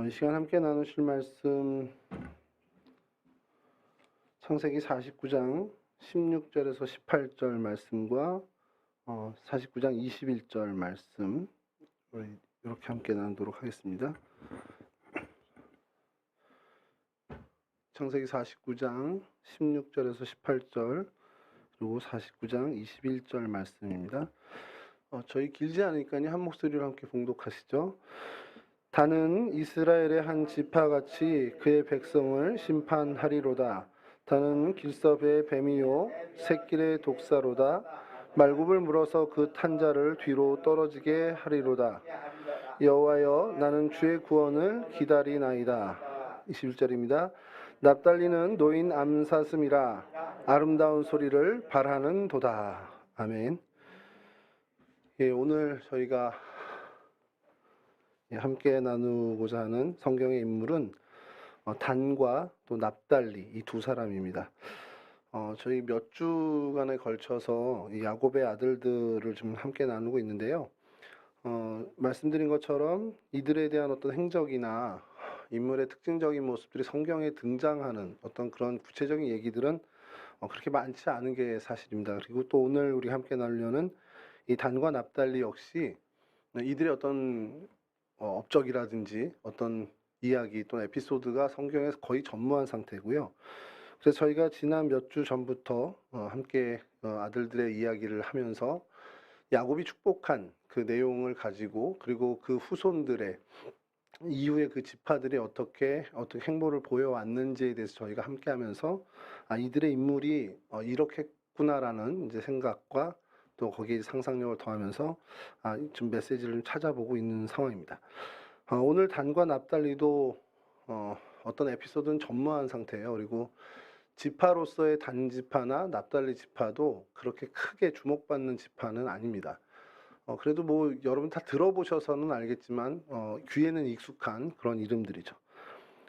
이 시간 함께 나누실 말씀 창세기 49장 16절에서 18절 말씀과 49장 21절 말씀 이렇게 함께 나누도록 하겠습니다. 창세기 49장 16절에서 18절 그리고 49장 21절 말씀입니다. 저희 길지 않으니까요. 한 목소리로 함께 봉독하시죠. 다는 이스라엘의 한 지파같이 그의 백성을 심판하리로다. 다는 길섭의 뱀이요 새길의 독사로다. 말굽을 물어서 그 탄자를 뒤로 떨어지게 하리로다. 여호와여, 나는 주의 구원을 기다리나이다. 21절입니다. 납달리는 노인 암사슴이라 아름다운 소리를 바라는도다. 아멘. 오늘 저희가 함께 나누고자 하는 성경의 인물은 단과 또 납달리 이 두 사람입니다. 저희 몇 주간에 걸쳐서 이 야곱의 아들들을 좀 함께 나누고 있는데요. 말씀드린 것처럼 이들에 대한 어떤 행적이나 인물의 특징적인 모습들이 성경에 등장하는 어떤 그런 구체적인 얘기들은 그렇게 많지 않은 게 사실입니다. 그리고 또 오늘 우리 함께 나누려는 이 단과 납달리 역시 이들의 어떤 업적이라든지 어떤 이야기 또는 에피소드가 성경에서 거의 전무한 상태고요. 그래서 저희가 지난 몇 주 전부터 함께 아들들의 이야기를 하면서 야곱이 축복한 그 내용을 가지고 그리고 그 후손들의 이후에 그 지파들이 어떻게 행보를 보여왔는지에 대해서 저희가 함께 하면서 이들의 인물이 이렇겠구나라는 이제 생각과 또 거기에 상상력을 더하면서 좀 메시지를 좀 찾아보고 있는 상황입니다. 오늘 단과 납달리도 어떤 에피소드는 전무한 상태예요. 그리고 지파로서의 단 지파나 납달리 지파도 그렇게 크게 주목받는 지파는 아닙니다. 그래도 뭐 여러분 다 들어보셔서는 알겠지만 귀에는 익숙한 그런 이름들이죠.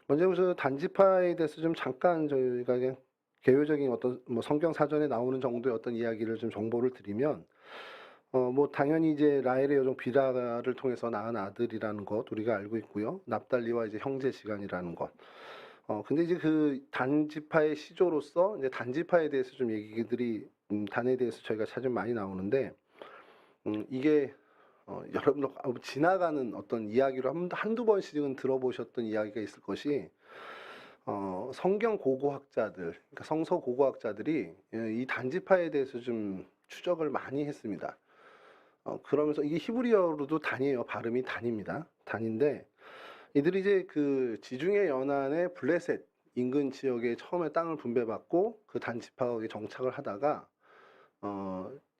먼저 우선 단지파에 대해서 좀 잠깐 저희가 그냥 개요적인 어떤 뭐 성경 사전에 나오는 정도의 어떤 이야기를 좀 정보를 드리면 뭐 당연히 이제 라헬의 여종 비라를 통해서 낳은 아들이라는 것 우리가 알고 있고요. 납달리와 이제 형제지간이라는 것. 근데 이제 그 단지파의 시조로서 이제 단지파에 대해서 좀 얘기들이 단에 대해서 저희가 찾으면 많이 나오는데 이게 여러분 지나가는 어떤 이야기로 한두 번씩은 들어보셨던 이야기가 있을 것이 성경 고고학자들, 그러니까 성서 고고학자들이 이 단지파에 대해서 좀 추적을 많이 했습니다. 그러면서 이게 히브리어로도 단이에요. 발음이 단입니다. 단인데 이들이 이제 그 지중해 연안의 블레셋 인근 지역에 처음에 땅을 분배받고 그 단지파가 정착을 하다가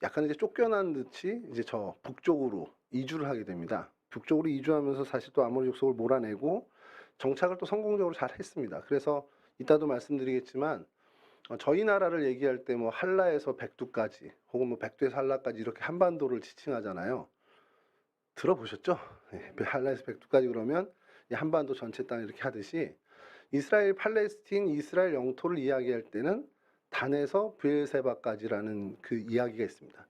약간 이제 쫓겨난 듯이 이제 저 북쪽으로 이주를 하게 됩니다. 북쪽으로 이주하면서 사실 또 아모리 족속을 몰아내고 정착을 또 성공적으로 잘 했습니다. 그래서 이따도 말씀드리겠지만 저희 나라를 얘기할 때 뭐 한라에서 백두까지 혹은 뭐 백두에서 한라까지 이렇게 한반도를 지칭하잖아요. 들어보셨죠? 네, 한라에서 백두까지 그러면 한반도 전체 땅 이렇게 하듯이 이스라엘 팔레스틴 이스라엘 영토를 이야기할 때는 단에서 브엘세바까지라는 그 이야기가 있습니다.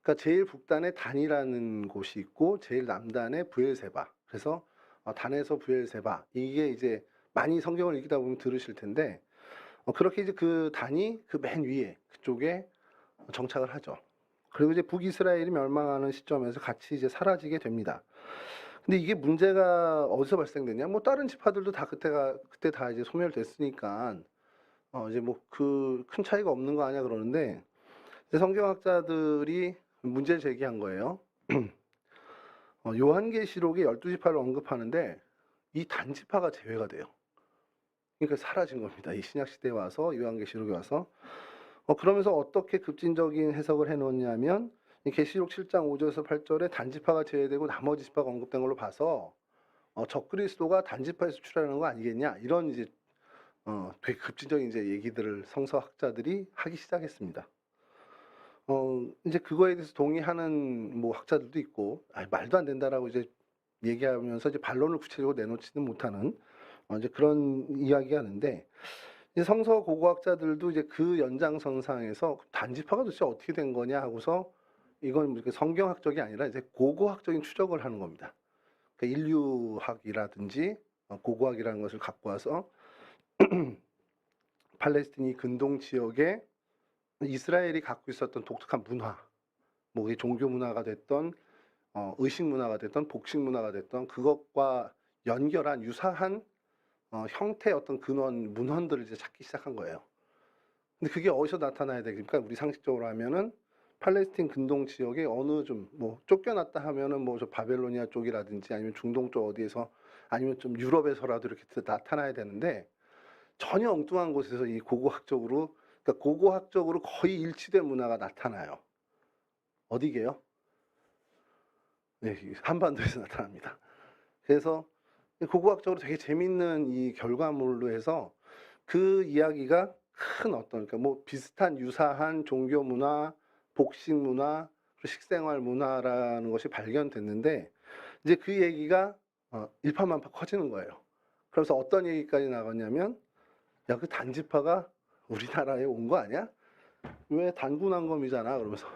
그러니까 제일 북단에 단이라는 곳이 있고 제일 남단에 브엘세바. 그래서 단에서 브엘세바 이게 이제 많이 성경을 읽다 보면 들으실 텐데 그렇게 이제 그 단이 그 맨 위에 그쪽에 정착을 하죠. 그리고 이제 북이스라엘이 멸망하는 시점에서 같이 이제 사라지게 됩니다. 근데 이게 문제가 어디서 발생되냐? 뭐 다른 지파들도 다 그때 다 이제 소멸됐으니까 이제 뭐 그 큰 차이가 없는 거 아니야 그러는데 성경학자들이 문제 제기한 거예요. 요한계시록에 12지파를 언급하는데 이 단지파가 제외가 돼요. 그러니까 사라진 겁니다. 이 신약시대에 와서 요한계시록에 와서 그러면서 어떻게 급진적인 해석을 해놓냐면 계시록 7장 5절에서 8절에 단지파가 제외되고 나머지 지파가 언급된 걸로 봐서 적그리스도가 단지파에서 출현하는 거 아니겠냐 이런 이제 되게 급진적인 이제 얘기들을 성서학자들이 하기 시작했습니다. 이제 그거에 대해서 동의하는 뭐 학자들도 있고 말도 안 된다라고 이제 얘기하면서 이제 반론을 구체적으로 내놓지는 못하는 이제 그런 이야기가 하는데 이제 성서 고고학자들도 이제 그 연장선상에서 단지파가 도대체 어떻게 된 거냐 하고서 이건 성경학적이 아니라 이제 고고학적인 추적을 하는 겁니다. 그러니까 인류학이라든지 고고학이라는 것을 갖고 와서 팔레스틴이 근동 지역에 이스라엘이 갖고 있었던 독특한 문화, 뭐 이게 종교 문화가 됐던 의식 문화가 됐던 복식 문화가 됐던 그것과 연결한 유사한 형태의 어떤 근원 문헌들을 이제 찾기 시작한 거예요. 근데 그게 어디서 나타나야 되니까 우리 상식적으로 하면은 팔레스틴 근동 지역에 어느 좀 뭐 쫓겨났다 하면은 뭐 저 바벨로니아 쪽이라든지 아니면 중동 쪽 어디에서 아니면 좀 유럽에서라도 이렇게 나타나야 되는데 전혀 엉뚱한 곳에서 이 고고학적으로 그러니까 고고학적으로 거의 일치된 문화가 나타나요. 어디게요? 네, 한반도에서 나타납니다. 그래서 고고학적으로 되게 재밌는 이 결과물로 해서 그 이야기가 큰 어떤 그러니까 뭐 비슷한 유사한 종교 문화, 복식 문화, 식생활 문화라는 것이 발견됐는데 이제 그 얘기가 일파만파 커지는 거예요. 그래서 어떤 얘기까지 나갔냐면 야, 그 단지파가 우리나라에 온 거 아니야? 왜 단군한검이잖아 그러면서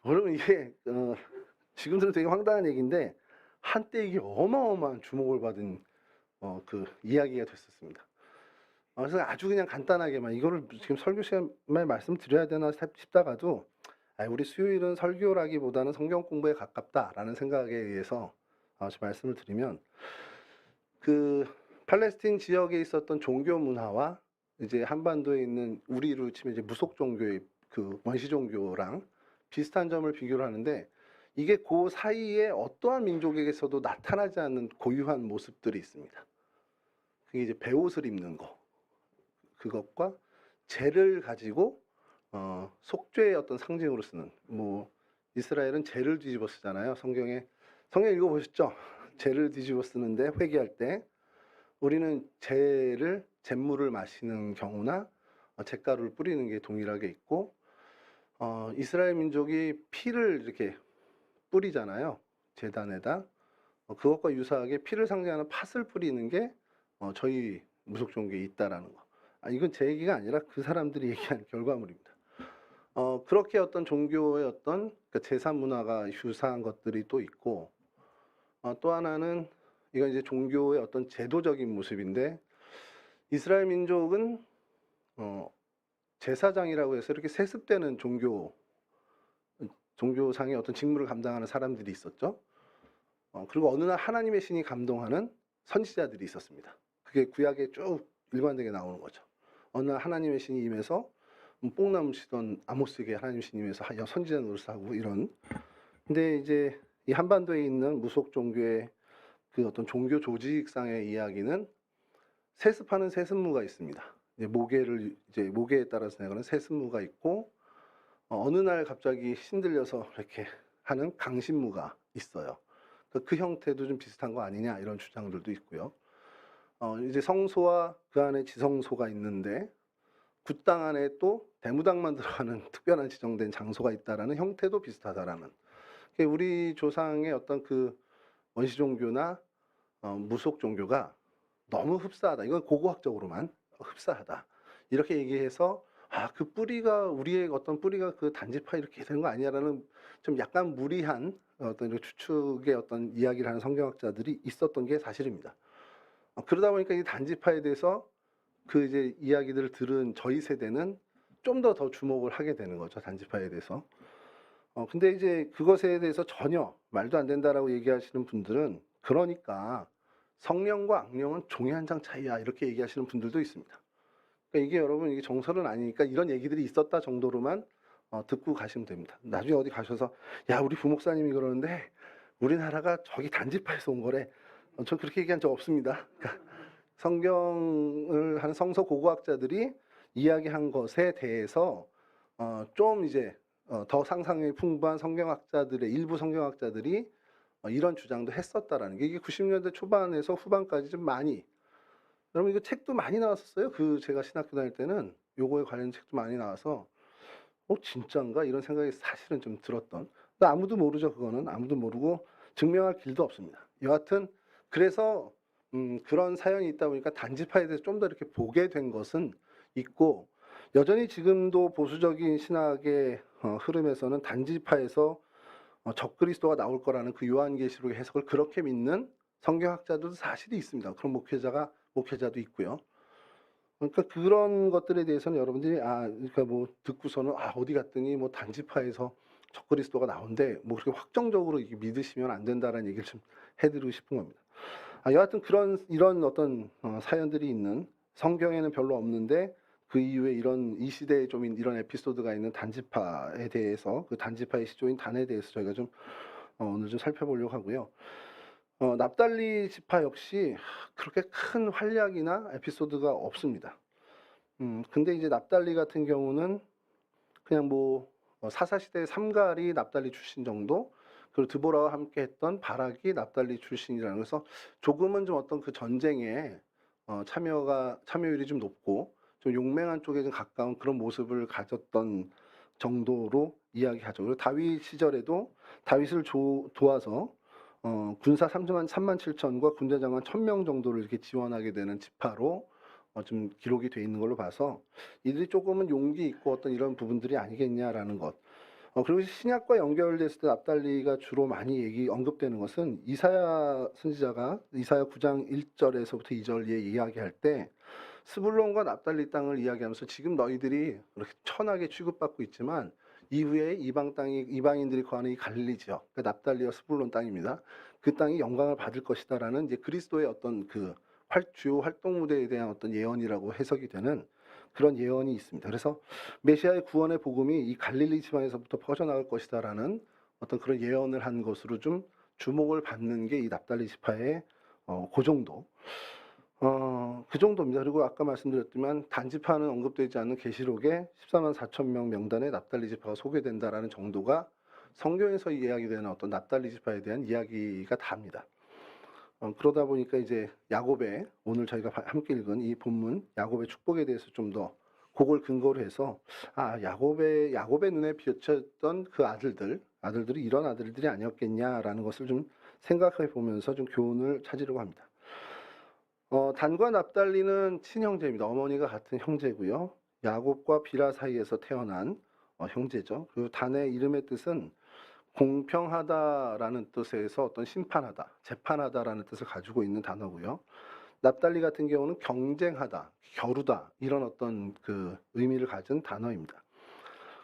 그러면 이게 지금 들은 되게 황당한 얘기인데 한때 이게 어마어마한 주목을 받은 그 이야기가 됐었습니다. 그래서 아주 그냥 간단하게만 이거를 지금 설교 시간에 말씀드려야 되나 싶다가도 우리 수요일은 설교라기보다는 성경 공부에 가깝다라는 생각에 의해서 말씀을 드리면 그 팔레스틴 지역에 있었던 종교 문화와 이제 한반도에 있는 우리로 치면 이제 무속 종교의 그 원시 종교랑 비슷한 점을 비교를 하는데 이게 그 사이에 어떠한 민족에게서도 나타나지 않는 고유한 모습들이 있습니다. 그게 이제 베옷을 입는 거, 그것과 재를 가지고 속죄의 어떤 상징으로 쓰는 뭐 이스라엘은 재를 뒤집어 쓰잖아요. 성경 읽어보셨죠? 재를 뒤집어 쓰는데 회개할 때 우리는 잿물을 마시는 경우나 잿가루를 뿌리는 게 동일하게 있고 이스라엘 민족이 피를 이렇게 뿌리잖아요. 제단에다. 그것과 유사하게 피를 상징하는 팥을 뿌리는 게 저희 무속 종교에 있다라는 거. 이건 제 얘기가 아니라 그 사람들이 얘기한 결과물입니다. 그렇게 어떤 종교의 어떤 그러니까 제사 문화가 유사한 것들이 또 있고 또 하나는 이건 이제 종교의 어떤 제도적인 모습인데 이스라엘 민족은 제사장이라고 해서 이렇게 세습되는 종교상의 어떤 직무를 감당하는 사람들이 있었죠. 그리고 어느 날 하나님의 신이 감동하는 선지자들이 있었습니다. 그게 구약에 쭉 일관되게 나오는 거죠. 어느 날 하나님의 신이 임해서 뽕나무 치던 아모스에게 하나님의 신이 임해서 선지자 노릇을 하고 이런. 근데 이제 이 한반도에 있는 무속 종교의 그 어떤 종교 조직상의 이야기는 세습하는 세습무가 있습니다. 모계에 따라서 내가는 세습무가 있고 어느 날 갑자기 신들려서 이렇게 하는 강신무가 있어요. 그 형태도 좀 비슷한 거 아니냐 이런 주장들도 있고요. 이제 성소와 그 안에 지성소가 있는데 굿당 안에 또 대무당만 들어가는 특별한 지정된 장소가 있다라는 형태도 비슷하다라는. 우리 조상의 어떤 그 원시 종교나 무속 종교가 너무 흡사하다. 이건 고고학적으로만 흡사하다. 이렇게 얘기해서 그 뿌리가 우리의 어떤 뿌리가 그 단지파 이렇게 되는 거 아니야라는 좀 약간 무리한 어떤 추측의 어떤 이야기를 하는 성경학자들이 있었던 게 사실입니다. 그러다 보니까 이 단지파에 대해서 그 이제 이야기들을 들은 저희 세대는 좀 더 주목을 하게 되는 거죠. 단지파에 대해서. 근데 이제 그것에 대해서 전혀 말도 안 된다라고 얘기하시는 분들은 그러니까 성령과 악령은 종이 한 장 차이야 이렇게 얘기하시는 분들도 있습니다. 그러니까 이게 여러분 이게 정설은 아니니까 이런 얘기들이 있었다 정도로만 듣고 가시면 됩니다. 나중에 어디 가셔서 야 우리 부목사님이 그러는데 우리나라가 저기 단지파에서 온 거래. 전 그렇게 얘기한 적 없습니다. 그러니까 성경을 하는 성서 고고학자들이 이야기한 것에 대해서 좀 이제 더 상상력이 풍부한 성경학자들의 일부 성경학자들이 이런 주장도 했었다라는 게 이게 90년대 초반에서 후반까지 좀 많이 여러분 이거 책도 많이 나왔었어요. 제가 신학교 다닐 때는 요거에 관련 책도 많이 나와서 진짠가 이런 생각이 사실은 좀 들었던. 근데 아무도 모르죠. 그거는 아무도 모르고 증명할 길도 없습니다. 여하튼 그래서 그런 사연이 있다 보니까 단지파에 대해서 좀 더 이렇게 보게 된 것은 있고 여전히 지금도 보수적인 신학의 흐름에서는 단지파에서 적그리스도가 나올 거라는 그 요한계시록의 해석을 그렇게 믿는 성경학자들도 사실이 있습니다. 그런 목회자도 있고요. 그러니까 그런 것들에 대해서는 여러분들이 그러니까 뭐 듣고서는 어디 갔더니 뭐 단지파에서 적그리스도가 나온대 뭐 그렇게 확정적으로 이게 믿으시면 안 된다라는 얘기를 좀 해드리고 싶은 겁니다. 여하튼 이런 어떤 사연들이 있는 성경에는 별로 없는데 그 이후에 이 시대에 좀 이런 에피소드가 있는 단지파에 대해서 그 단지파의 시조인 단에 대해서 저희가 좀 오늘 좀 살펴보려고 하고요. 납달리 지파 역시 그렇게 큰 활약이나 에피소드가 없습니다. 근데 이제 납달리 같은 경우는 그냥 뭐 사사시대의 삼갈이 납달리 출신 정도, 그리고 드보라와 함께 했던 바락이 납달리 출신이라는, 그래서 조금은 좀 어떤 그 전쟁에 참여율이 좀 높고 좀 용맹한 쪽에 좀 가까운 그런 모습을 가졌던 정도로 이야기하죠. 그리고 다윗 시절에도 다윗을 도와서 군사 3만 7천과 군대 장관 1,000명 정도를 이렇게 지원하게 되는 지파로 좀 기록이 돼 있는 걸로 봐서 이들이 조금은 용기 있고 어떤 이런 부분들이 아니겠냐라는 것. 그리고 신약과 연결됐을 때 납달리가 주로 많이 언급되는 것은 이사야 선지자가 이사야 9장 1절에서부터 2절에 이야기할 때 스불론과 납달리 땅을 이야기하면서 지금 너희들이 그렇게 천하게 취급받고 있지만 이후에 이방인들이 거하는 이 갈릴리 지역, 그러니까 납달리와 스불론 땅입니다. 그 땅이 영광을 받을 것이다라는 이제 그리스도의 어떤 그 주요 활동 무대에 대한 어떤 예언이라고 해석이 되는 그런 예언이 있습니다. 그래서 메시아의 구원의 복음이 이 갈릴리 지방에서부터 퍼져나갈 것이다라는 어떤 그런 예언을 한 것으로 좀 주목을 받는 게 이 납달리 지파의 그 정도. 그 정도입니다. 그리고 아까 말씀드렸지만 단지파는 언급되지 않는 계시록에 14만 4천 명 명단에 납달리 지파가 소개된다라는 정도가 성경에서 이야기되는 어떤 납달리 지파에 대한 이야기가 답니다. 그러다 보니까 이제 야곱의 오늘 저희가 함께 읽은 이 본문 야곱의 축복에 대해서 좀 더 그걸 근거로 해서 야곱의 눈에 비쳤던 그 아들들이 이런 아들들이 아니었겠냐라는 것을 좀 생각해 보면서 좀 교훈을 찾으려고 합니다. 단과 납달리는 친형제입니다. 어머니가 같은 형제고요. 야곱과 비라 사이에서 태어난 형제죠. 그리고 단의 이름의 뜻은 공평하다라는 뜻에서 어떤 심판하다, 재판하다라는 뜻을 가지고 있는 단어고요. 납달리 같은 경우는 경쟁하다, 겨루다 이런 어떤 그 의미를 가진 단어입니다.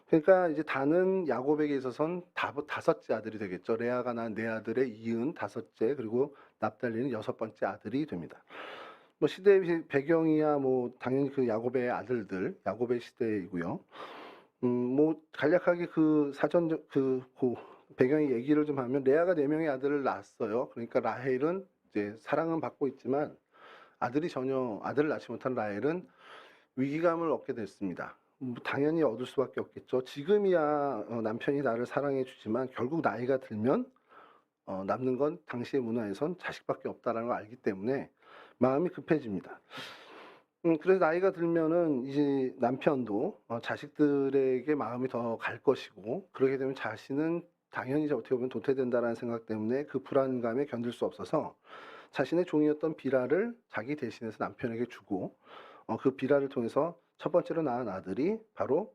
그러니까 이제 단은 야곱에게 있어서는 다섯째 아들이 되겠죠. 레아가 낳은 네 아들의 이은 다섯째, 그리고 납달리는 여섯 번째 아들이 됩니다. 뭐 시대 배경이야 뭐 당연히 그 야곱의 아들들, 야곱의 시대이고요. 뭐 간략하게 그 배경의 얘기를 좀 하면 레아가 4명의 아들을 낳았어요. 그러니까 라헬은 이제 사랑은 받고 있지만 아들을 낳지 못한 라헬은 위기감을 얻게 됐습니다. 당연히 얻을 수밖에 없겠죠. 지금이야 남편이 나를 사랑해 주지만 결국 나이가 들면 남는 건 당시의 문화에선 자식밖에 없다라는 걸 알기 때문에 마음이 급해집니다. 그래서 나이가 들면은 이제 남편도 자식들에게 마음이 더 갈 것이고, 그렇게 되면 자신은 당연히 어떻게 보면 도태된다라는 생각 때문에 그 불안감에 견딜 수 없어서 자신의 종이었던 비라를 자기 대신해서 남편에게 주고, 그 비라를 통해서 첫 번째로 낳은 아들이 바로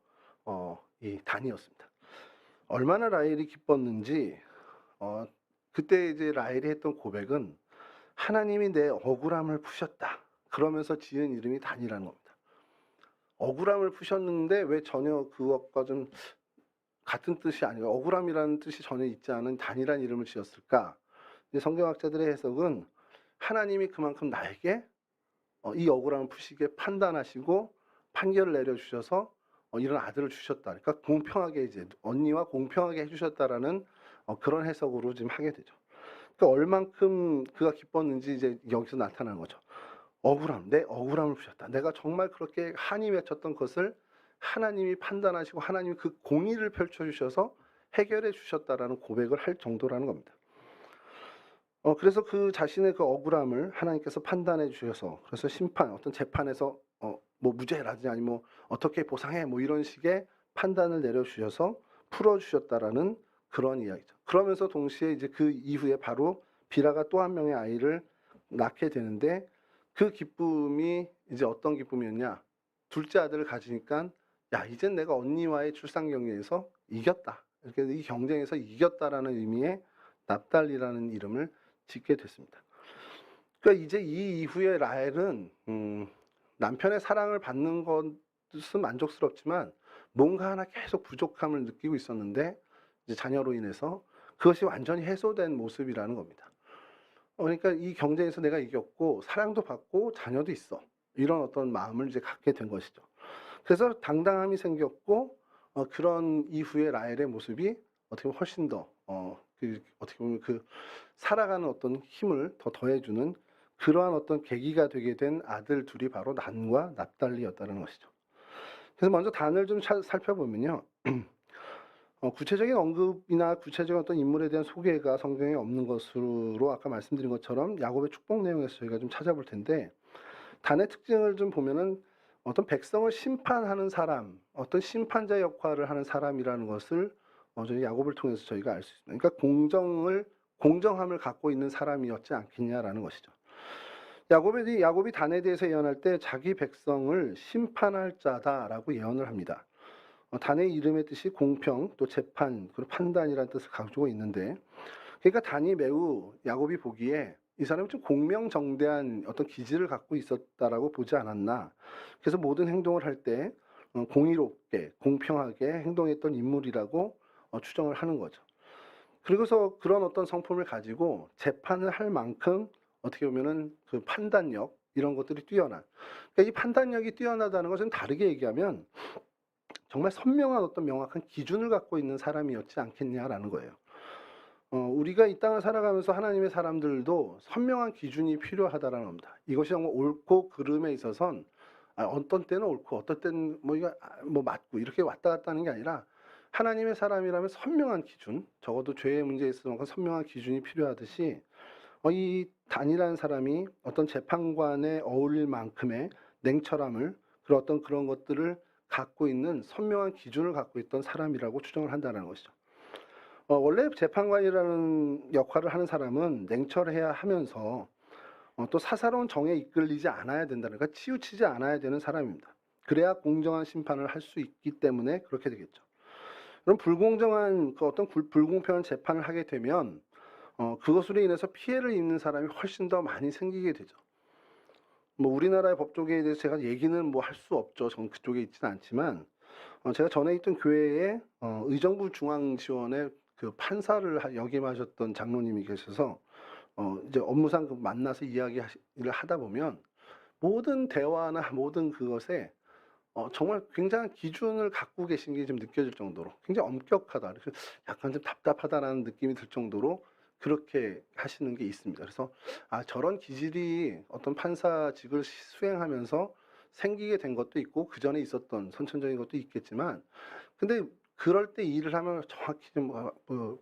이 단이었습니다. 얼마나 라헬이 기뻤는지 그때 이제 라헬이 했던 고백은 하나님이 내 억울함을 푸셨다. 그러면서 지은 이름이 단이라는 겁니다. 억울함을 푸셨는데 왜 전혀 그것과 좀 같은 뜻이 아니고 억울함이라는 뜻이 전혀 있지 않은 단이라는 이름을 지었을까? 이제 성경학자들의 해석은 하나님이 그만큼 나에게 이 억울함을 푸시게 판단하시고 판결을 내려주셔서 이런 아들을 주셨다. 그러니까 공평하게 이제 언니와 공평하게 해주셨다라는 그런 해석으로 지금 하게 되죠. 그러니까 얼만큼 그가 기뻤는지 이제 여기서 나타나는 거죠. 내 억울함을 푸셨다. 내가 정말 그렇게 한이 맺혔던 것을 하나님이 판단하시고 하나님이 그 공의를 펼쳐주셔서 해결해 주셨다라는 고백을 할 정도라는 겁니다. 그래서 그 자신의 그 억울함을 하나님께서 판단해 주셔서 그래서 어떤 재판에서 뭐 무죄라든지 아니면 뭐 어떻게 보상해 뭐 이런 식의 판단을 내려주셔서 풀어주셨다라는 그런 이야기죠. 그러면서 동시에 이제 그 이후에 바로 비라가 또 한 명의 아이를 낳게 되는데 그 기쁨이 이제 어떤 기쁨이었냐? 둘째 아들을 가지니까 이젠 내가 언니와의 출산 경쟁에서 이겼다. 이렇게 이 경쟁에서 이겼다라는 의미의 납달리라는 이름을 짓게 됐습니다. 그러니까 이제 이 이후에 라헬은 남편의 사랑을 받는 것은 만족스럽지만 뭔가 하나 계속 부족함을 느끼고 있었는데 이제 자녀로 인해서 그것이 완전히 해소된 모습이라는 겁니다. 그러니까 이 경쟁에서 내가 이겼고 사랑도 받고 자녀도 있어. 이런 어떤 마음을 이제 갖게 된 것이죠. 그래서 당당함이 생겼고 그런 이후에 라헬의 모습이 어떻게 보면 훨씬 더 어떻게 보면 그 살아가는 어떤 힘을 더 더해주는 그러한 어떤 계기가 되게 된 아들 둘이 바로 난과 납달리였다는 것이죠. 그래서 먼저 단을 좀 살펴보면요. 구체적인 언급이나 구체적인 어떤 인물에 대한 소개가 성경에 없는 것으로 아까 말씀드린 것처럼 야곱의 축복 내용에서 저희가 좀 찾아볼 텐데, 단의 특징을 좀 보면은 어떤 백성을 심판하는 사람, 어떤 심판자 역할을 하는 사람이라는 것을 저희 야곱을 통해서 저희가 알 수 있습니다. 그러니까 공정함을 갖고 있는 사람이었지 않겠냐라는 것이죠. 야곱이 단에 대해서 예언할 때 자기 백성을 심판할 자다라고 예언을 합니다. 단의 이름의 뜻이 공평, 또 재판, 그리고 판단이라는 뜻을 가지고 있는데, 그러니까 단이 매우 야곱이 보기에 이 사람이 좀 공명정대한 어떤 기질을 갖고 있었다라고 보지 않았나. 그래서 모든 행동을 할 때 공의롭게, 공평하게 행동했던 인물이라고 추정을 하는 거죠. 그리고서 그런 어떤 성품을 가지고 재판을 할 만큼 어떻게 보면은 그 판단력 이런 것들이 뛰어난. 그러니까 이 판단력이 뛰어나다는 것은 다르게 얘기하면 정말 선명한 어떤 명확한 기준을 갖고 있는 사람이었지 않겠냐라는 거예요. 우리가 이 땅을 살아가면서 하나님의 사람들도 선명한 기준이 필요하다라는 겁니다. 이것이 정말 옳고 그름에 있어선 어떤 때는 옳고 어떤 때는 이거 맞고 이렇게 왔다 갔다 하는 게 아니라 하나님의 사람이라면 선명한 기준, 적어도 죄의 문제에 있어서 선명한 기준이 필요하듯이 이 단이라는 사람이 어떤 재판관에 어울릴 만큼의 냉철함을 그런 것들을 갖고 있는 선명한 기준을 갖고 있던 사람이라고 추정을 한다는 것이죠. 원래 재판관이라는 역할을 하는 사람은 냉철해야 하면서 또 사사로운 정에 이끌리지 않아야 된다는, 그러니까 치우치지 않아야 되는 사람입니다. 그래야 공정한 심판을 할 수 있기 때문에 그렇게 되겠죠. 그럼 불공정한 어떤 불공평한 재판을 하게 되면 그것으로 인해서 피해를 입는 사람이 훨씬 더 많이 생기게 되죠. 우리나라의 법조계에 대해서 제가 얘기는 할 수 없죠. 저는 그쪽에 있지는 않지만 제가 전에 있던 교회에 의정부 중앙지원에 그 판사를 역임하셨던 장로님이 계셔서 이제 업무상 만나서 이야기를 하다 보면 모든 대화나 모든 그것에 정말 굉장한 기준을 갖고 계신 게 좀 느껴질 정도로 굉장히 엄격하다. 그래서 약간 좀 답답하다라는 느낌이 들 정도로 그렇게 하시는 게 있습니다. 그래서 저런 기질이 어떤 판사직을 수행하면서 생기게 된 것도 있고 그 전에 있었던 선천적인 것도 있겠지만, 근데 그럴 때 일을 하면 정확히 좀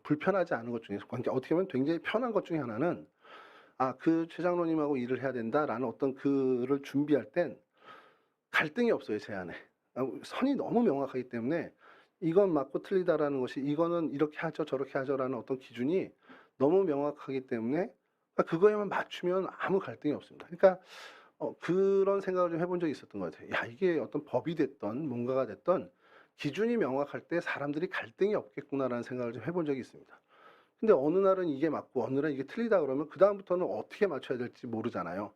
불편하지 않은 것 중에서 어떻게 보면 굉장히 편한 것 중에 하나는 그 최 장로님하고 일을 해야 된다라는 어떤 그를 준비할 땐 갈등이 없어요, 제 안에. 선이 너무 명확하기 때문에 이건 맞고 틀리다라는 것이, 이거는 이렇게 하죠, 저렇게 하죠라는 어떤 기준이 너무 명확하기 때문에 그거에만 맞추면 아무 갈등이 없습니다. 그러니까 그런 생각을 좀 해본 적이 있었던 것 같아요. 야, 이게 어떤 법이 됐던 뭔가가 됐던 기준이 명확할 때 사람들이 갈등이 없겠구나라는 생각을 좀 해본 적이 있습니다. 근데 어느 날은 이게 맞고 어느 날은 이게 틀리다 그러면 그다음부터는 어떻게 맞춰야 될지 모르잖아요.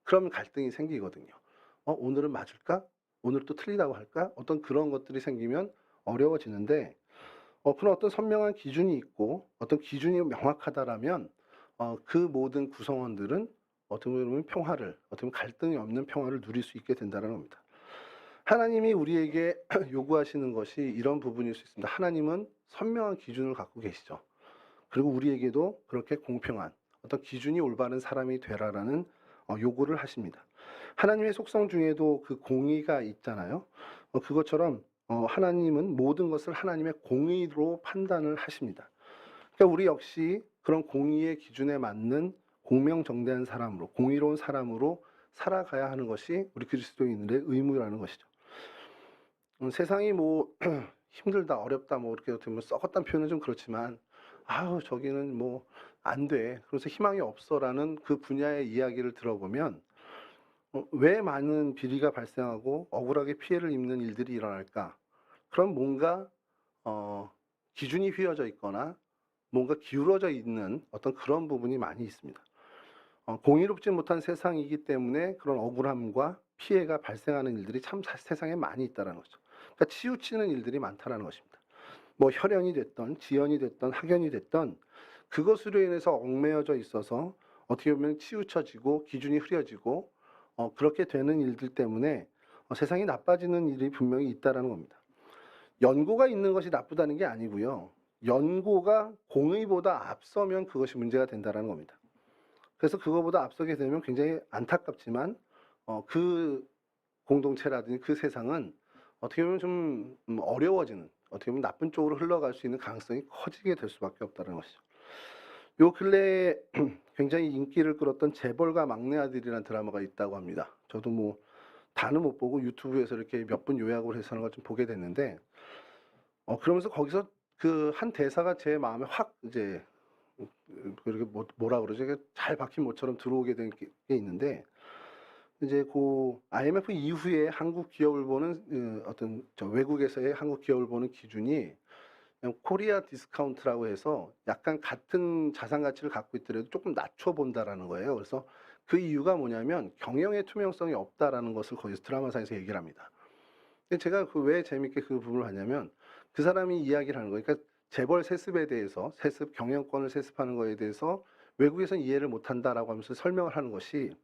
그러면 갈등이 생기거든요. 오늘은 맞을까? 오늘 또 틀리다고 할까? 어떤 그런 것들이 생기면 어려워지는데, 그런 어떤 선명한 기준이 있고 어떤 기준이 명확하다라면 그 모든 구성원들은 어떻게 보면 평화를, 어떻게 보면 갈등이 없는 평화를 누릴 수 있게 된다는 겁니다. 하나님이 우리에게 요구하시는 것이 이런 부분일 수 있습니다. 하나님은 선명한 기준을 갖고 계시죠. 그리고 우리에게도 그렇게 공평한 어떤 기준이 올바른 사람이 되라라는 요구를 하십니다. 하나님의 속성 중에도 그 공의가 있잖아요. 그것처럼 하나님은 모든 것을 하나님의 공의로 판단을 하십니다. 그러니까 우리 역시 그런 공의의 기준에 맞는 공명정대한 사람으로, 공의로운 사람으로 살아가야 하는 것이 우리 그리스도인들의 의무라는 것이죠. 세상이 힘들다, 어렵다, 이렇게 되면 썩었다는 표현은 좀 그렇지만, 저기는 안 돼, 그래서 희망이 없어라는 그 분야의 이야기를 들어보면 왜 많은 비리가 발생하고 억울하게 피해를 입는 일들이 일어날까? 그럼 뭔가 기준이 휘어져 있거나 뭔가 기울어져 있는 어떤 그런 부분이 많이 있습니다. 공의롭지 못한 세상이기 때문에 그런 억울함과 피해가 발생하는 일들이 참 세상에 많이 있다라는 거죠. 그러니까 치우치는 일들이 많다라는 것입니다. 뭐 혈연이 됐던 지연이 됐던 학연이 됐던 그것으로 인해서 얽매여져 있어서 어떻게 보면 치우쳐지고 기준이 흐려지고 그렇게 되는 일들 때문에 세상이 나빠지는 일이 분명히 있다라는 겁니다. 연고가 있는 것이 나쁘다는 게 아니고요. 연고가 공의보다 앞서면 그것이 문제가 된다라는 겁니다. 그래서 그거보다 앞서게 되면 굉장히 안타깝지만 그 공동체라든지 그 세상은 어떻게 보면 좀 어려워지는, 어떻게 보면 나쁜 쪽으로 흘러갈 수 있는 가능성이 커지게 될 수밖에 없다는 것이죠. 요 근래에 굉장히 인기를 끌었던 재벌가 막내 아들이라는 드라마가 있다고 합니다. 저도 뭐 다는 못 보고 유튜브에서 이렇게 몇 분 요약을 해서 하는 걸 좀 보게 됐는데 그러면서 거기서 그 한 대사가 제 마음에 확 이제 그렇게 뭐라 그러죠? 이게 잘 박힌 못처럼 들어오게 된 게 있는데 이제 그 IMF 이후에 한국 기업을 보는 어떤 외국에서의 한국 기업을 보는 기준이 그냥 코리아 디스카운트라고 해서 약간 같은 자산 가치를 갖고 있더라도 조금 낮춰 본다라는 거예요. 그래서 그 이유가 뭐냐면 경영의 투명성이 없다라는 것을 거기서 드라마상에서 얘기를 합니다. 근데 제가 그 왜 재밌게 그 부분을 하냐면 그 사람이 이야기를 하는 거예요. 그러니까 재벌 세습에 대해서 세습 경영권을 세습하는 거에 대해서 외국에서는 이해를 못 한다라고 하면서 설명을 하는 것이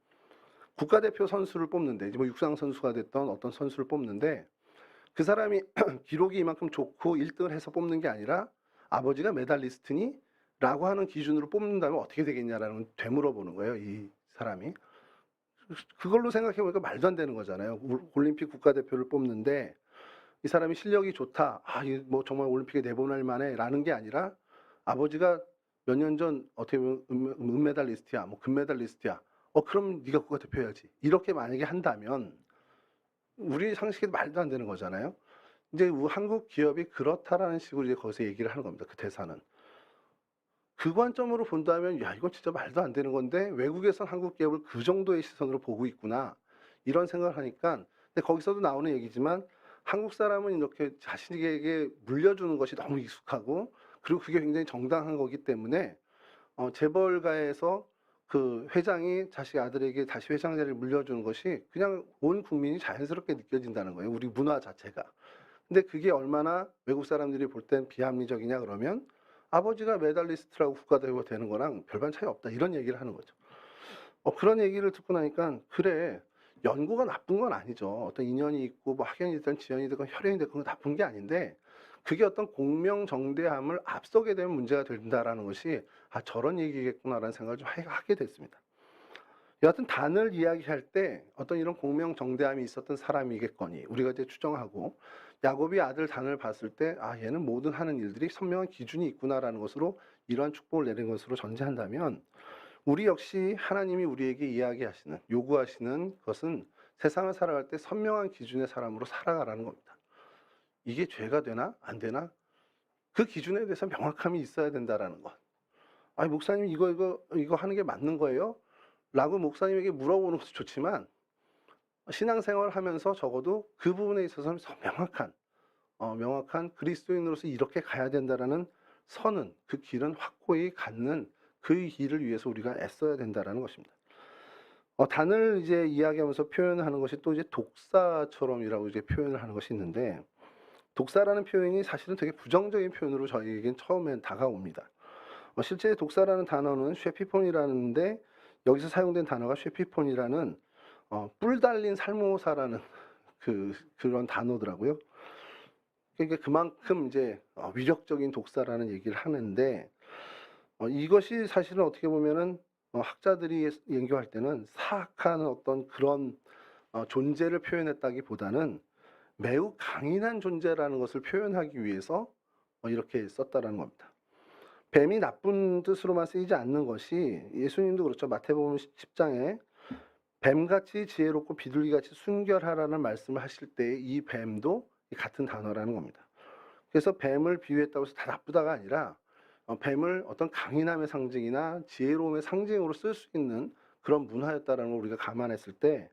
국가대표 선수를 뽑는데 뭐 육상 선수가 됐던 어떤 선수를 뽑는데 그 사람이 기록이 이만큼 좋고 1등을 해서 뽑는 게 아니라 아버지가 메달리스트니? 라고 하는 기준으로 뽑는다면 어떻게 되겠냐라는 되물어보는 거예요, 이 사람이. 그걸로 생각해 보니까 말도 안 되는 거잖아요. 올림픽 국가대표를 뽑는데 이 사람이 실력이 좋다. 뭐 정말 올림픽에 내보낼 만해. 라는 게 아니라 아버지가 몇 년 전 어떻게 보면 은메달리스트야, 뭐 금메달리스트야. 그럼 네가 국가대표 해야지. 이렇게 만약에 한다면 우리 상식에도 말도 안 되는 거잖아요. 이제 한국 기업이 그렇다라는 식으로 이제 거기서 얘기를 하는 겁니다. 그 대사는. 그 관점으로 본다면 야 이건 진짜 말도 안 되는 건데 외국에선 한국 기업을 그 정도의 시선으로 보고 있구나 이런 생각을 하니까 근데 거기서도 나오는 얘기지만 한국 사람은 이렇게 자신에게 물려주는 것이 너무 익숙하고 그리고 그게 굉장히 정당한 거기 때문에 재벌가에서 그 회장이 자식 아들에게 다시 회장 자리를 물려주는 것이 그냥 온 국민이 자연스럽게 느껴진다는 거예요. 우리 문화 자체가. 근데 그게 얼마나 외국 사람들이 볼 땐 비합리적이냐 그러면 아버지가 메달리스트라고 국가대표가 되는 거랑 별반 차이 없다 이런 얘기를 하는 거죠. 그런 얘기를 듣고 나니까 그래 연고가 나쁜 건 아니죠. 어떤 인연이 있고 뭐 학연이 됐든 지연이 됐건 혈연이 됐건 나쁜 게 아닌데 그게 어떤 공명정대함을 앞서게 되면 문제가 된다라는 것이 저런 얘기겠구나라는 생각을 좀 하게 됐습니다. 여하튼 단을 이야기할 때 어떤 이런 공명정대함이 있었던 사람이겠거니 우리가 이제 추정하고 야곱이 아들 단을 봤을 때 얘는 모든 하는 일들이 선명한 기준이 있구나라는 것으로 이러한 축복을 내린 것으로 전제한다면 우리 역시 하나님이 우리에게 이야기하시는 요구하시는 것은 세상을 살아갈 때 선명한 기준의 사람으로 살아가라는 겁니다. 이게 죄가 되나 안 되나 그 기준에 대해서 명확함이 있어야 된다라는 것. 목사님 이거 하는 게 맞는 거예요? 라고 목사님에게 물어보는 것도 좋지만 신앙생활을 하면서 적어도 그 부분에 있어서는 명확한 그리스도인으로서 이렇게 가야 된다라는 선은 그 길은 확고히 갖는 그 길을 위해서 우리가 애써야 된다라는 것입니다. 단을 이제 이야기하면서 표현하는 것이 또 이제 독사처럼이라고 이제 표현을 하는 것이 있는데 독사라는 표현이 사실은 되게 부정적인 표현으로 저희에겐 처음엔 다가옵니다. 실제 독사라는 단어는 쉐피폰이라는데 여기서 사용된 단어가 쉐피폰이라는 뿔 달린 살모사라는 그런 단어더라고요. 그러니까 그만큼 이제 위력적인 독사라는 얘기를 하는데 이것이 사실은 어떻게 보면은 학자들이研究할 때는 사악한 어떤 그런 존재를 표현했다기보다는 매우 강인한 존재라는 것을 표현하기 위해서 이렇게 썼다라는 겁니다. 뱀이 나쁜 뜻으로만 쓰이지 않는 것이 예수님도 그렇죠. 마태복음 10장에 뱀같이 지혜롭고 비둘기같이 순결하라는 말씀을 하실 때 이 뱀도 같은 단어라는 겁니다. 그래서 뱀을 비유했다고 해서 다 나쁘다가 아니라 뱀을 어떤 강인함의 상징이나 지혜로움의 상징으로 쓸 수 있는 그런 문화였다라는 걸 우리가 감안했을 때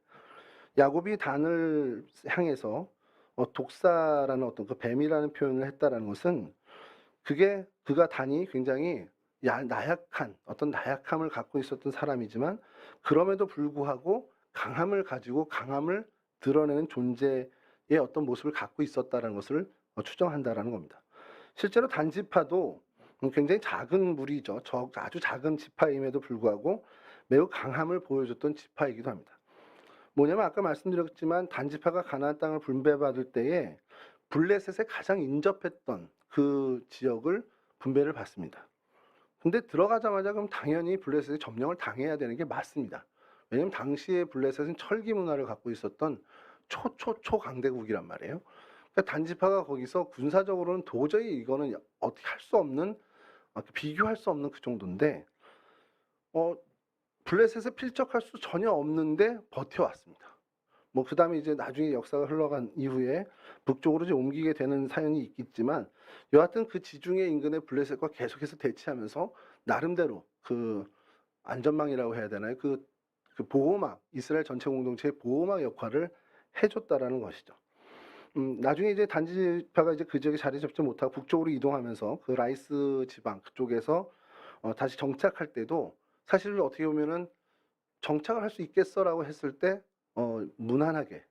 야곱이 단을 향해서 독사라는 어떤 그 뱀이라는 표현을 했다라는 것은 그가 단이 굉장히 나약한 어떤 나약함을 갖고 있었던 사람이지만 그럼에도 불구하고 강함을 가지고 강함을 드러내는 존재의 어떤 모습을 갖고 있었다라는 것을 추정한다라는 겁니다. 실제로 단지파도 굉장히 작은 무리죠. 아주 작은 지파임에도 불구하고 매우 강함을 보여줬던 지파이기도 합니다. 뭐냐면 아까 말씀드렸지만 단지파가 가나안 땅을 분배받을 때에 블레셋에 가장 인접했던 그 지역을 분배를 받습니다. 근데 들어가자마자 그럼 당연히 블레셋에 점령을 당해야 되는 게 맞습니다. 왜냐면 당시에 블레셋은 철기 문화를 갖고 있었던 초강대국이란 말이에요. 그러니까 단지파가 거기서 군사적으로는 도저히 이거는 어떻게 할 수 없는, 비교할 수 없는 그 정도인데 블레셋에 필적할 수 전혀 없는데 버텨왔습니다. 뭐 그 다음에 이제 나중에 역사가 흘러간 이후에 북쪽으로 이제 옮기게 되는 사연이 있겠지만 여하튼 그 지중해 인근의 블레셋과 계속해서 대치하면서 나름대로 그 안전망이라고 해야 되나요? 그 보호막, 이스라엘 전체 공동체의 보호막 역할을 해줬다라는 것이죠. 나중에 이제 단지파가 이제 그 지역에 자리 잡지 못하고 북쪽으로 이동하면서 그 라이스 지방 그쪽에서 다시 정착할 때도 사실 어떻게 보면은 정착을 할 수 있겠어라고 했을 때 무난하게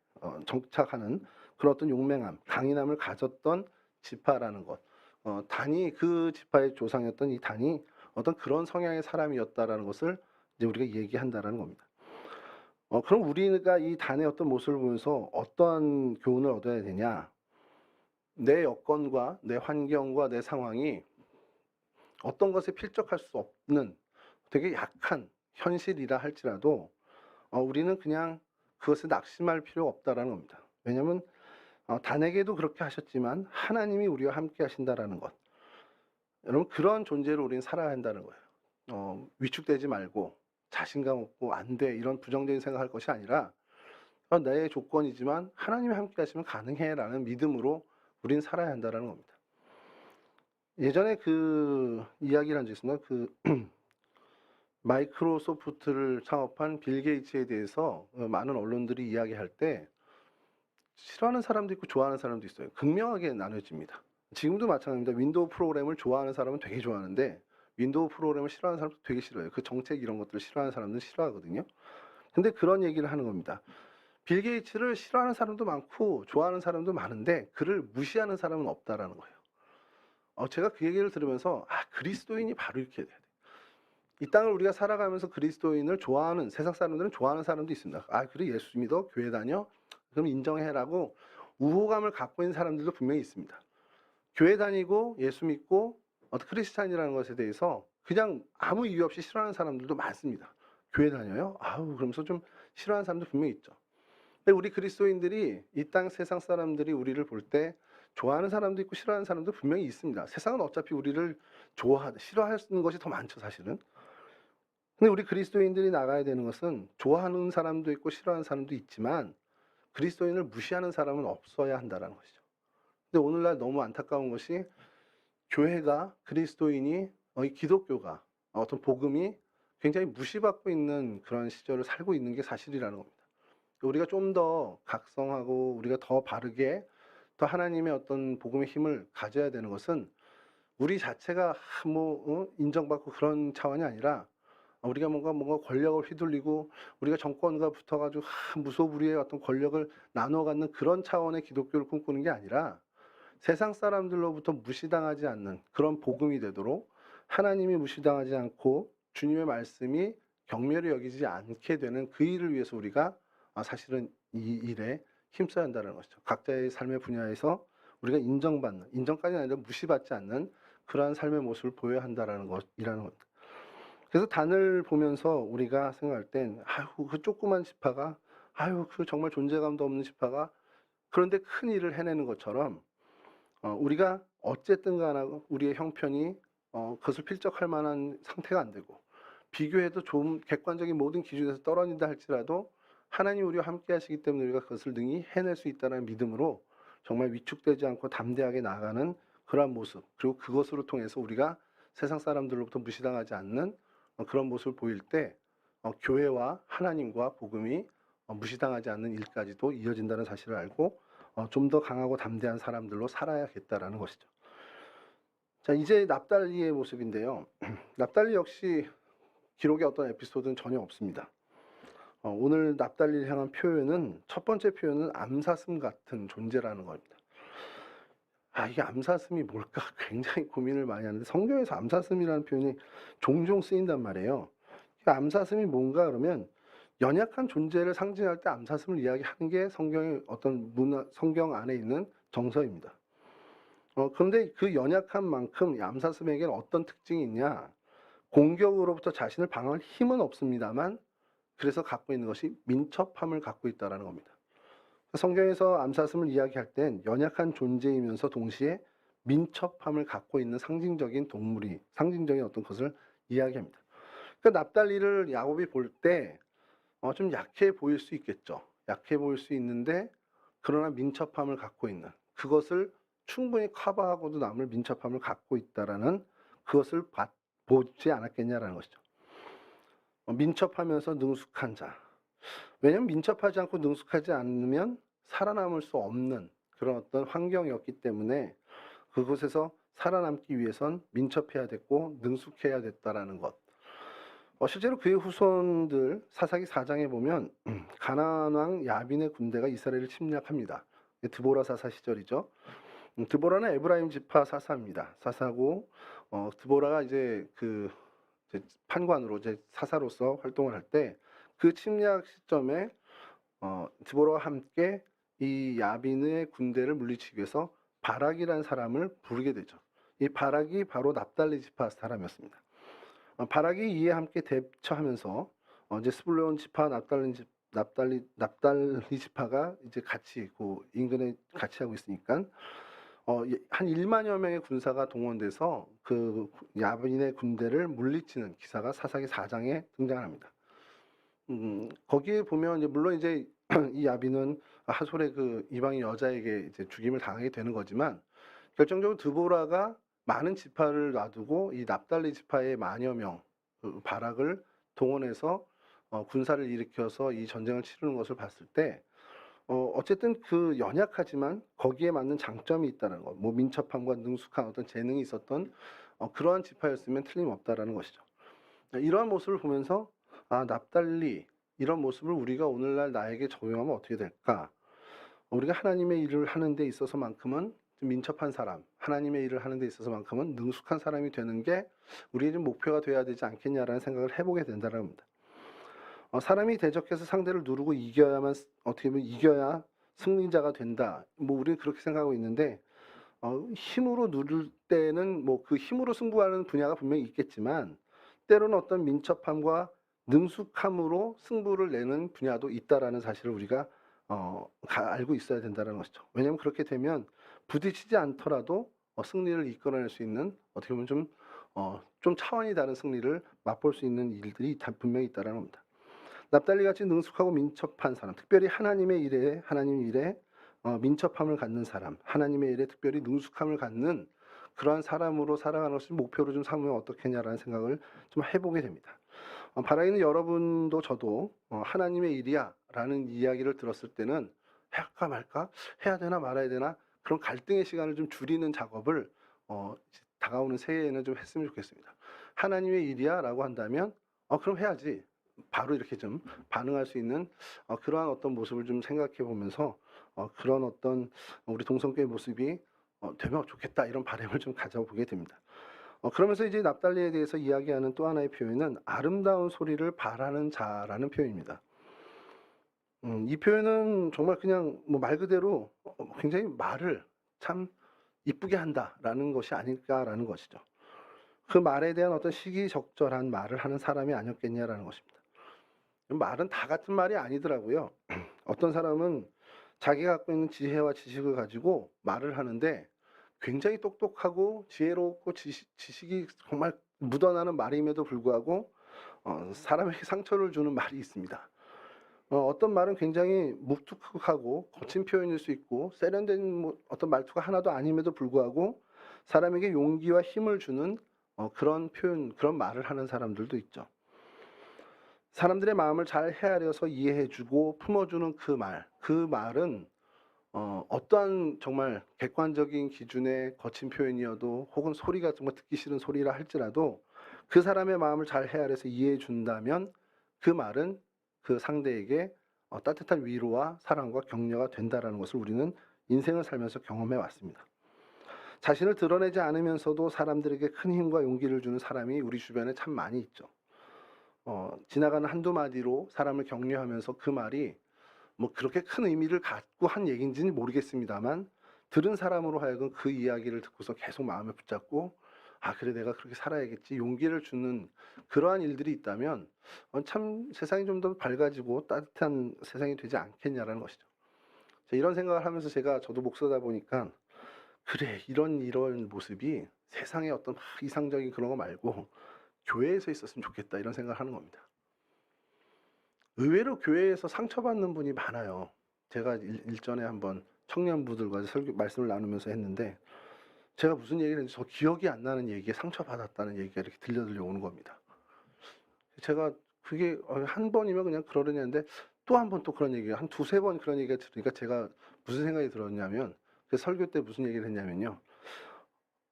정착하는 그런 어떤 용맹함, 강인함을 가졌던 지파라는 것. 단이 그 지파의 조상이었던 이 단이 어떤 그런 성향의 사람이었다라는 것을 이제 우리가 얘기한다라는 겁니다. 그럼 우리가 이 단의 어떤 모습을 보면서 어떠한 교훈을 얻어야 되냐? 내 여건과 내 환경과 내 상황이 어떤 것에 필적할 수 없는 되게 약한 현실이라 할지라도 우리는 그냥 그것에 낙심할 필요가 없다라는 겁니다. 왜냐하면 단에게도 그렇게 하셨지만 하나님이 우리와 함께 하신다라는 것. 여러분 그런 존재로 우리는 살아야 한다는 거예요. 위축되지 말고 자신감 없고 안 돼 이런 부정적인 생각할 것이 아니라 내 조건이지만 하나님이 함께 하시면 가능해라는 믿음으로 우리는 살아야 한다는 겁니다. 예전에 그 이야기를 한 적이 있습니다. 그 마이크로소프트를 창업한 빌 게이츠에 대해서 많은 언론들이 이야기할 때 싫어하는 사람도 있고 좋아하는 사람도 있어요. 극명하게 나눠집니다. 지금도 마찬가지입니다. 윈도우 프로그램을 좋아하는 사람은 되게 좋아하는데 윈도우 프로그램을 싫어하는 사람도 되게 싫어해요. 그 정책 이런 것들을 싫어하는 사람들은 싫어하거든요. 근데 그런 얘기를 하는 겁니다. 빌 게이츠를 싫어하는 사람도 많고 좋아하는 사람도 많은데 그를 무시하는 사람은 없다라는 거예요. 제가 그 얘기를 들으면서 그리스도인이 바로 이렇게 돼야 돼. 이 땅을 우리가 살아가면서 그리스도인을 좋아하는 세상 사람들은 좋아하는 사람도 있습니다. 그래 예수 믿어? 교회 다녀? 그럼 인정해라고 우호감을 갖고 있는 사람들도 분명히 있습니다. 교회 다니고 예수 믿고 크리스찬이라는 것에 대해서 그냥 아무 이유 없이 싫어하는 사람들도 많습니다. 교회 다녀요? 그러면서 좀 싫어하는 사람도 분명히 있죠. 근데 우리 그리스도인들이 이 땅 세상 사람들이 우리를 볼 때 좋아하는 사람도 있고 싫어하는 사람도 분명히 있습니다. 세상은 어차피 우리를 싫어하는 것이 더 많죠, 사실은. 근데 우리 그리스도인들이 나가야 되는 것은 좋아하는 사람도 있고 싫어하는 사람도 있지만 그리스도인을 무시하는 사람은 없어야 한다는 것이죠. 근데 오늘날 너무 안타까운 것이 교회가 그리스도인이 이 기독교가 어떤 복음이 굉장히 무시받고 있는 그런 시절을 살고 있는 게 사실이라는 겁니다. 우리가 좀 더 각성하고 우리가 더 바르게 더 하나님의 어떤 복음의 힘을 가져야 되는 것은 우리 자체가 인정받고 그런 차원이 아니라 우리가 뭔가 권력을 휘둘리고 우리가 정권과 붙어가지고 무소불위의 어떤 권력을 나눠 갖는 그런 차원의 기독교를 꿈꾸는 게 아니라 세상 사람들로부터 무시당하지 않는 그런 복음이 되도록 하나님이 무시당하지 않고 주님의 말씀이 경멸히 여기지 않게 되는 그 일을 위해서 우리가 사실은 이 일에 힘써야 한다는 것이죠. 각자의 삶의 분야에서 우리가 인정까지는 아니라 무시받지 않는 그러한 삶의 모습을 보여야 한다는 것이라는 겁니다. 그래서 단을 보면서 우리가 생각할 땐 그 조그만 지파가 그 정말 존재감도 없는 지파가 그런데 큰 일을 해내는 것처럼 우리가 어쨌든 간에 우리의 형편이 그것을 필적할 만한 상태가 안 되고 비교해도 좀 객관적인 모든 기준에서 떨어진다 할지라도 하나님 우리와 함께 하시기 때문에 우리가 그것을 능히 해낼 수 있다는 믿음으로 정말 위축되지 않고 담대하게 나아가는 그러한 모습, 그리고 그것으로 통해서 우리가 세상 사람들로부터 무시당하지 않는 그런 모습을 보일 때 교회와 하나님과 복음이 무시당하지 않는 일까지도 이어진다는 사실을 알고 좀 더 강하고 담대한 사람들로 살아야겠다라는 것이죠. 자, 이제 납달리의 모습인데요. 납달리 역시 기록에 어떤 에피소드는 전혀 없습니다. 오늘 납달리를 향한 표현은, 첫 번째 표현은 암사슴 같은 존재라는 겁니다. 이게 암사슴이 뭘까 굉장히 고민을 많이 하는데, 성경에서 암사슴이라는 표현이 종종 쓰인단 말이에요. 암사슴이 뭔가 그러면 연약한 존재를 상징할 때 암사슴을 이야기하는 게 성경의 어떤 성경 안에 있는 정서입니다. 그런데 그 연약한 만큼 이 암사슴에게는 어떤 특징이 있냐? 공격으로부터 자신을 방어할 힘은 없습니다만, 그래서 갖고 있는 것이 민첩함을 갖고 있다는 겁니다. 성경에서 암사슴을 이야기할 땐 연약한 존재이면서 동시에 민첩함을 갖고 있는 상징적인 어떤 것을 이야기합니다. 그러니까 납달리를 야곱이 볼 때 좀 약해 보일 수 있겠죠. 약해 보일 수 있는데, 그러나 민첩함을 갖고 있는, 그것을 충분히 커버하고도 남을 민첩함을 갖고 있다라는, 그것을 보지 않았겠냐라는 것이죠. 민첩하면서 능숙한 자. 왜냐하면 민첩하지 않고 능숙하지 않으면 살아남을 수 없는 그런 어떤 환경이었기 때문에, 그곳에서 살아남기 위해선 민첩해야 됐고 능숙해야 됐다라는 것. 실제로 그의 후손들, 사사기 4장에 보면 가나안 왕 야빈의 군대가 이스라엘을 침략합니다. 드보라 사사 시절이죠. 드보라는 에브라임 지파 사사입니다. 사사고, 드보라가 이제 판관으로 이제 사사로서 활동을 할 때, 그 침략 시점에 드보라와 함께 이 야빈의 군대를 물리치기 위해서 바락이라는 사람을 부르게 되죠. 이 바락이 바로 납달리 지파 사람이었습니다. 바락이 이에 함께 대처하면서 이제 스불론 지파, 납달리 지파가 이제 같이 그 인근에 같이 하고 있으니까 한 1만여 명의 군사가 동원돼서 그 야빈의 군대를 물리치는 기사가 사사기 4장에 등장합니다. 거기에 보면 이제 물론 이제 이 야빈은 하솔의 그 이방인 여자에게 이제 죽임을 당하게 되는 거지만, 결정적으로 드보라가 많은 지파를 놔두고 이 납달리 지파의 만여 명 바락을 동원해서 군사를 일으켜서 이 전쟁을 치르는 것을 봤을 때, 어쨌든 그 연약하지만 거기에 맞는 장점이 있다는 것, 뭐 민첩함과 능숙한 어떤 재능이 있었던 그러한 지파였으면 틀림없다라는 것이죠. 이러한 모습을 보면서 납달리, 이런 모습을 우리가 오늘날 나에게 적용하면 어떻게 될까? 우리가 하나님의 일을 하는 데 있어서만큼은 좀 민첩한 사람, 하나님의 일을 하는 데 있어서만큼은 능숙한 사람이 되는 게 우리의 좀 목표가 돼야 되지 않겠냐라는 생각을 해보게 된다는 겁니다. 사람이 대적해서 상대를 누르고 이겨야만, 어떻게 보면 이겨야 승리자가 된다. 뭐 우리는 그렇게 생각하고 있는데, 힘으로 누를 때는 뭐 그 힘으로 승부하는 분야가 분명히 있겠지만, 때로는 어떤 민첩함과 능숙함으로 승부를 내는 분야도 있다라는 사실을 우리가 알고 있어야 된다는 것이죠. 왜냐하면 그렇게 되면 부딪히지 않더라도 승리를 이끌어낼 수 있는, 어떻게 보면 좀 차원이 다른 승리를 맛볼 수 있는 일들이 분명히 있다는 겁니다. 납달리 같이 능숙하고 민첩한 사람, 특별히 하나님의 일에 민첩함을 갖는 사람, 하나님의 일에 특별히 능숙함을 갖는 그러한 사람으로 살아가는 것을 목표로 좀 삼으면 어떻겠냐라는 생각을 좀 해보게 됩니다. 바라기는 여러분도 저도 하나님의 일이야 라는 이야기를 들었을 때는 할까 말까, 해야 되나 말아야 되나, 그런 갈등의 시간을 좀 줄이는 작업을 다가오는 새해에는 좀 했으면 좋겠습니다. 하나님의 일이야 라고 한다면 그럼 해야지, 바로 이렇게 좀 반응할 수 있는 그러한 어떤 모습을 좀 생각해 보면서 그런 어떤 우리 동성교회 모습이 되면 좋겠다, 이런 바람을 좀 가져보게 됩니다. 그러면서 이제 납달리에 대해서 이야기하는 또 하나의 표현은 아름다운 소리를 바라는 자라는 표현입니다. 이 표현은 정말 그냥 뭐 말 그대로 굉장히 말을 참 이쁘게 한다라는 것이 아닐까라는 것이죠. 그 말에 대한 어떤 시기적절한 말을 하는 사람이 아니었겠냐라는 것입니다. 말은 다 같은 말이 아니더라고요. 어떤 사람은 자기가 갖고 있는 지혜와 지식을 가지고 말을 하는데 굉장히 똑똑하고 지혜롭고 지식이 정말 묻어나는 말임에도 불구하고 사람에게 상처를 주는 말이 있습니다. 어떤 말은 굉장히 묵뚝하고 거친 표현일 수 있고 세련된 어떤 말투가 하나도 아님에도 불구하고 사람에게 용기와 힘을 주는 그런 표현, 그런 말을 하는 사람들도 있죠. 사람들의 마음을 잘 헤아려서 이해해주고 품어주는 그 말은 어떠한 정말 객관적인 기준의 거친 표현이어도 혹은 소리가 정말 듣기 싫은 소리라 할지라도 그 사람의 마음을 잘 헤아려서 이해해 준다면 그 말은 그 상대에게 따뜻한 위로와 사랑과 격려가 된다라는 것을 우리는 인생을 살면서 경험해 왔습니다. 자신을 드러내지 않으면서도 사람들에게 큰 힘과 용기를 주는 사람이 우리 주변에 참 많이 있죠. 지나가는 한두 마디로 사람을 격려하면서 그 말이 뭐 그렇게 큰 의미를 갖고 한 얘기인지는 모르겠습니다만 들은 사람으로 하여금 그 이야기를 듣고서 계속 마음에 붙잡고 '아 그래 내가 그렇게 살아야겠지.' 용기를 주는 그러한 일들이 있다면 참 '세상이 좀 더 밝아지고 따뜻한 세상이 되지 않겠냐.'라는 것이죠. 이런 생각을 하면서 저도 목사다 보니까 '그래 이런 모습이 세상의 어떤 막 이상적인 그런 거 말고 교회에서 있었으면 좋겠다.' 이런 생각을 하는 겁니다. 의외로 교회에서 상처받는 분이 많아요. 제가 일전에 한번 청년부들과 설교 말씀을 나누면서 했는데 제가 무슨 얘기를 했는지 저 기억이 안 나는 얘기에 상처받았다는 얘기가 이렇게 들려오는 겁니다. 제가 그게 한 번이면 그냥 그러려니 했는데 또 한 번 또 그런 얘기가 한 두세 번 그런 얘기가 들으니까 제가 무슨 생각이 들었냐면 그 설교 때 무슨 얘기를 했냐면요.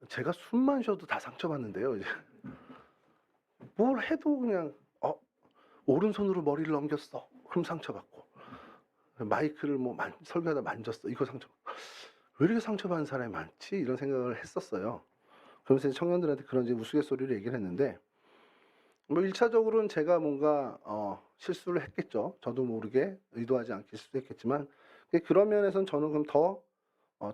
제가 숨만 쉬어도 다 상처받는데요. 이제 뭘 해도 그냥 오른손으로 머리를 넘겼어. 그럼 상처받고. 마이크를 뭐 설교하다 만졌어. 이거 상처. 왜 이렇게 상처받는 사람이 많지? 이런 생각을 했었어요. 그러면서 청년들한테 그런 이제 우스갯소리로 얘기를 했는데 뭐 1차적으로는 제가 뭔가 실수를 했겠죠. 저도 모르게 의도하지 않게 실수했겠지만 그런 면에서는 저는 그럼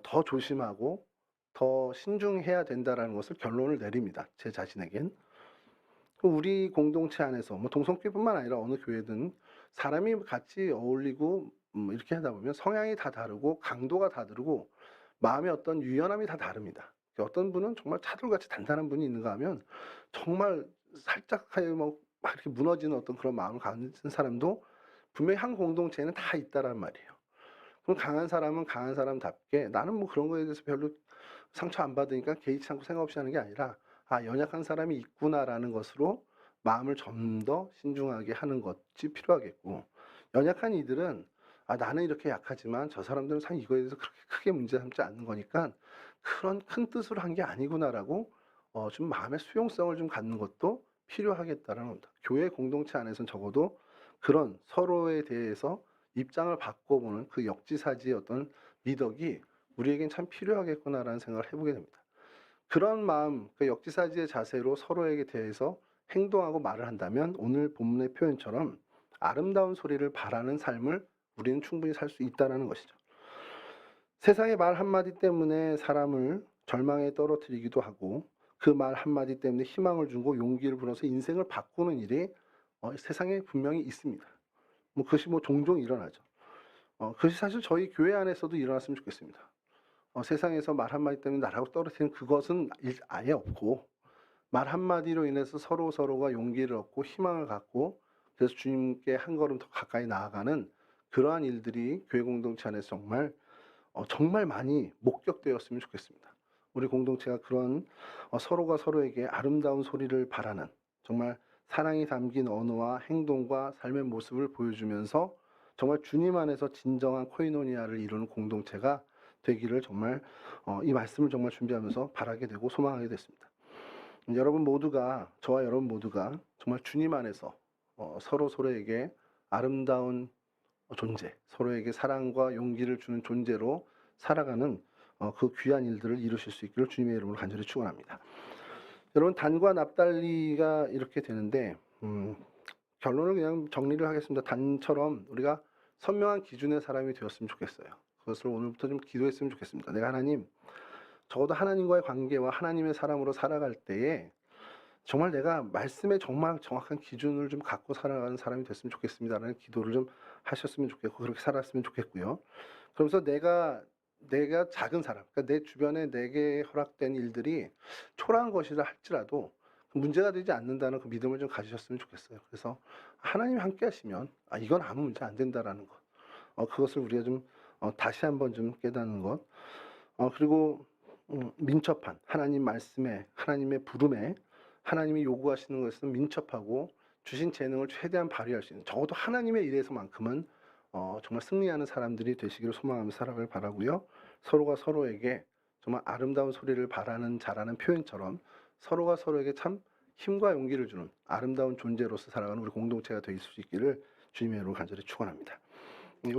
더 조심하고 더 신중해야 된다라는 것을 결론을 내립니다. 제 자신에겐. 우리 공동체 안에서 뭐 동성교회뿐만 아니라 어느 교회든 사람이 같이 어울리고 이렇게 하다 보면 성향이 다 다르고 강도가 다 다르고 마음의 어떤 유연함이 다 다릅니다. 어떤 분은 정말 차돌같이 단단한 분이 있는가 하면 정말 살짝 뭐 막 이렇게 무너지는 어떤 그런 마음을 가진 사람도 분명히 한 공동체에는 다 있다란 말이에요. 그럼 강한 사람은 강한 사람답게 나는 뭐 그런 거에 대해서 별로 상처 안 받으니까 개의치 않고 생각 없이 하는 게 아니라 '아 연약한 사람이 있구나.'라는 것으로 마음을 좀 더 신중하게 하는 것이 필요하겠고 연약한 이들은 '아 나는 이렇게 약하지만 저 사람들은 참 이거에 대해서 그렇게 크게 문제 삼지 않는 거니까 그런 큰 뜻으로 한 게 아니구나.'라고 좀 마음의 수용성을 좀 갖는 것도 필요하겠다라는 겁니다. 교회 공동체 안에서는 적어도 그런 서로에 대해서 입장을 바꿔보는 그 역지사지의 어떤 미덕이 우리에겐 참 필요하겠구나라는 생각을 해 보게 됩니다. 그런 마음, 그 역지사지의 자세로 서로에게 대해서 행동하고 말을 한다면 오늘 본문의 표현처럼 아름다운 소리를 바라는 삶을 우리는 충분히 살 수 있다라는 것이죠. 세상의 말 한마디 때문에 사람을 절망에 떨어뜨리기도 하고 그 말 한마디 때문에 희망을 주고 용기를 불어서 인생을 바꾸는 일이 세상에 분명히 있습니다. 뭐 그것이 뭐 종종 일어나죠. 그것이 사실 저희 교회 안에서도 일어났으면 좋겠습니다. 세상에서 말 한마디 때문에 나라고 떨어뜨리는 그것은 아예 없고 말 한마디로 인해서 서로가 용기를 얻고 희망을 갖고 그래서 주님께 한 걸음 더 가까이 나아가는 그러한 일들이 교회 공동체 안에서 정말 많이 목격되었으면 좋겠습니다. 우리 공동체가 그런 서로가 서로에게 아름다운 소리를 바라는 정말 사랑이 담긴 언어와 행동과 삶의 모습을 보여주면서 정말 주님 안에서 진정한 코이노니아를 이루는 공동체가 되기를 정말 이 말씀을 정말 준비하면서 바라게 되고 소망하게 됐습니다. 저와 여러분 모두가 정말 주님 안에서 서로에게 아름다운 존재, 서로에게 사랑과 용기를 주는 존재로 살아가는 그 귀한 일들을 이루실 수 있기를 주님의 이름으로 간절히 축원합니다. 여러분 단과 납달리가 이렇게 되는데 결론을 그냥 정리를 하겠습니다. 단처럼 우리가 선명한 기준의 사람이 되었으면 좋겠어요. 그것을 오늘부터 좀 기도했으면 좋겠습니다. 내가 하나님, 적어도 하나님과의 관계와 하나님의 사람으로 살아갈 때에 정말 내가 말씀에 정말 정확한 기준을 좀 갖고 살아가는 사람이 됐으면 좋겠습니다라는 기도를 좀 하셨으면 좋겠고 그렇게 살았으면 좋겠고요. 그러면서 내가 작은 사람, 그러니까 내 주변에 내게 허락된 일들이 초라한 것이라 할지라도 문제가 되지 않는다는 그 믿음을 좀 가지셨으면 좋겠어요. 그래서 하나님이 함께 하시면 이건 아무 문제 안 된다라는 것. 그것을 우리가 좀 다시 한번 좀 깨닫는 것. 그리고 민첩한 하나님 말씀에 하나님의 부름에 하나님이 요구하시는 것은 민첩하고 주신 재능을 최대한 발휘할 수 있는 적어도 하나님의 일에서만큼은 정말 승리하는 사람들이 되시기를 소망하면서 살아가길 바라고요. 서로가 서로에게 정말 아름다운 소리를 잘하는 표현처럼 서로가 서로에게 참 힘과 용기를 주는 아름다운 존재로서 살아가는 우리 공동체가 될 수 있기를 주님의 이름으로 간절히 축원합니다. 우리